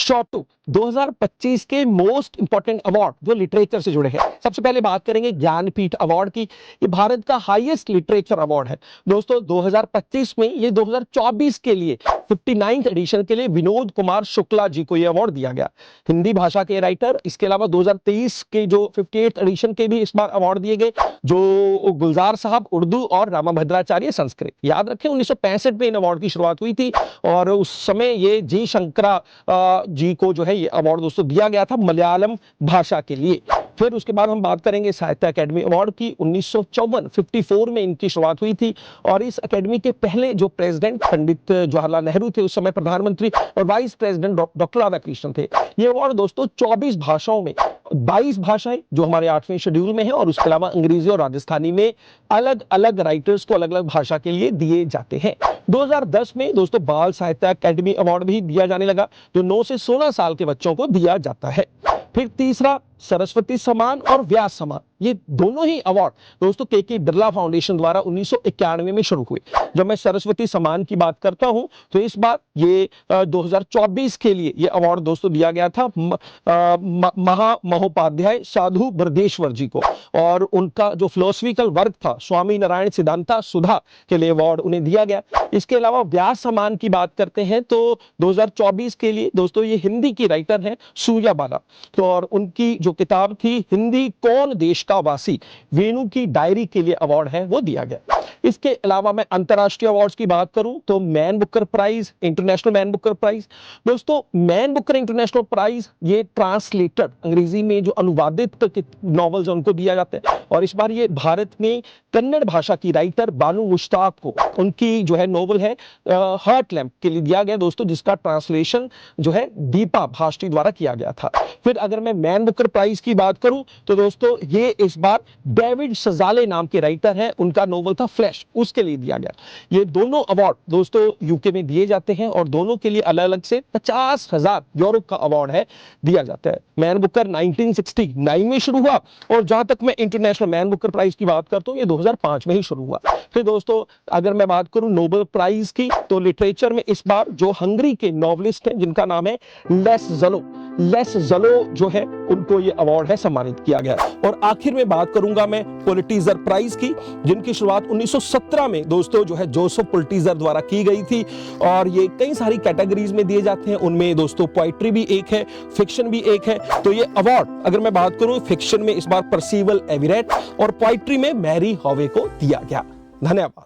शॉटू 2025 के most important award जो literature से जुड़े हैं। सबसे पहले बात करेंगे ज्ञानपीठ अवार्ड की। ये भारत का हाईएस्ट लिटरेचर अवार्ड है दोस्तों। 2025 में ये 2024 के लिए 59th एडिशन के लिए विनोद कुमार शुक्ला जी को ये अवार्ड दिया गया, हिंदी भाषा के राइटर। इसके अलावा 2023 के जो 58th एडिशन के भी इस बार अवार्ड दिए गए, जो गुलजार साहब उर्दू और रामा भद्राचार्य संस्कृत। याद रखें 1965 में इन अवार्ड की शुरुआत हुई थी और उस समय ये जी शंकरा जी को जो है ये अवार्ड दोस्तों दिया गया था मलयालम भाषा के लिए। फिर उसके बाद हम बात करेंगे साहित्य अकेडमी अवार्ड की। 1954 में इनकी शुरुआत हुई थी और इस अकेडमी के पहले जो प्रेसिडेंट पंडित जवाहरलाल नेहरू थे, उस समय प्रधानमंत्री, और vice president doctor Radha Krishnan थे। ये अवार्ड दोस्तों 24 भाषाओं में, 22 भाषाएं जो हमारे 8वें शेड्यूल में है, और उसके अलावा अंग्रेजी और राजस्थानी में अलग अलग राइटर्स को अलग अलग भाषा के लिए दिए जाते हैं। 2010 में दोस्तों बाल साहित्य अकेडमी अवार्ड भी दिया जाने लगा, जो 9 से 16 साल के बच्चों को दिया जाता है। फिर तीसरा सरस्वती सम्मान और व्यास सम्मान, ये दोनों ही अवार्ड दोस्तों के बिरला फाउंडेशन द्वारा 1991 में शुरू हुए। जब मैं सरस्वती सम्मान की बात करता हूं तो इस बार ये 2024 के लिए ये अवार्ड दोस्तों दिया गया था महोपाध्याय साधु ब्रजेश्वर जी को, और उनका जो फिलोसफिकल वर्क था स्वामी नारायण सिद्धांता सुधा के लिए अवार्ड उन्हें दिया गया। इसके अलावा व्यास सम्मान की बात करते हैं तो 2024 के लिए दोस्तों ये हिंदी की राइटर हैं सूर्या बाला, तो और उनकी जो किताब थी हिंदी कौन देश का वासी, वेणु की डायरी के लिए अवार्ड है वो दिया गया। इसके अलावा मैं अंतरराष्ट्रीय अवार्ड्स की बात करूं तो Man Booker Prize, international Man Booker Prize. दोस्तों मैन बुकर इंटरनेशनल प्राइज ये ट्रांसलेटर, अंग्रेजी में जो अनुवादित नॉवेल्स उनको दिया जाता है, और इस बार ये भारत में कन्नड़ भाषा की राइटर बानू मुश्ताक को उनकी जो है नोवेल है हार्ट लैम्प के लिए दिया गया दोस्तों, जिसका ट्रांसलेशन जो है दीपा भाष्टी द्वारा किया गया था। फिर अगर मैं मैन बुकर प्राइज की बात करूं तो दोस्तों ये इस बार डेविड सजाले नाम के राइटर हैं, उनका नोवेल था फ्लैश, उसके लिए दिया गया। ये दोनों अवार्ड दोस्तों यूके में दिए जाते हैं और दोनों के लिए अलग अलग से 50,000 यूरो का अवार्ड है दिया जाता है। मैन बुकर 1969 में शुरू हुआ, और जहां तक मैं इंटरनेशनल मैन बुकर प्राइज की बात करता हूं ये 2005 में ही शुरू हुआ। फिर दोस्तों अगर मैं बात करूं नोबेल प्राइज की तो लिटरेचर में इस बार जो हंगरी के नॉवलिस्ट हैं जिनका नाम है लेस ज़लो जो है उनको ये अवार्ड है सम्मानित किया गया। और आखिर में बात करूंगा मैं पुलिट्जर प्राइज की, जिनकी शुरुआत 1917 में दोस्तों जो है जोसेफ पुलिट्जर द्वारा की गई थी, और ये कई सारी कैटेगरीज में दिए जाते हैं। उनमें दोस्तों पोइट्री भी एक है, फिक्शन भी एक है। तो ये अवार्ड अगर मैं बात करूं फिक्शन में इस बार परसिवल एवरेट और पोइट्री में मैरी हॉवे को दिया गया। धन्यवाद।